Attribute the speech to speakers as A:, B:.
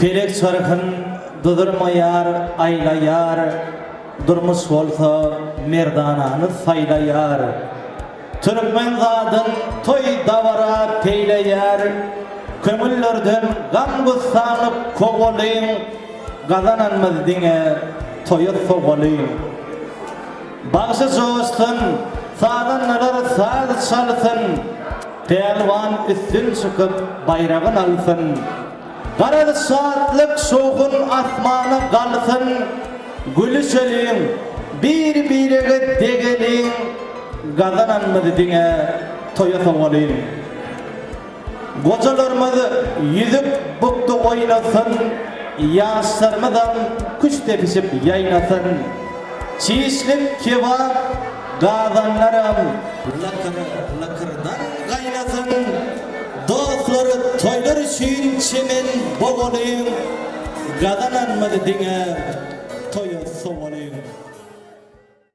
A: Pelek sarıkın dudurmayar, aylayar, durmuş olsa merdananı saylayar. Türkmen zadın toy davara peyleyar, kömüllerden gam gussanıp kovalayın, kazananmaz dine toyu soğalayın. Bağışı soğustun, sağdanlar sağ çalsın, pelvan üstün çıkıp bayrağın alsın. Karadı saatlik soğun asmanı kalsın, gülü söyleyin, bir-birine degelin, kazananmaz dine toyu soğalayın. Kocalarımızı yüzüp buktu oynasın, yaşlarımızdan kuş tepişip yaynasın. Çiğişlik kebap, gazanlarım lakırdan kaynasın. Dostları toylar için çemen boğalayım, kazananmadı dine toyu soğalayım.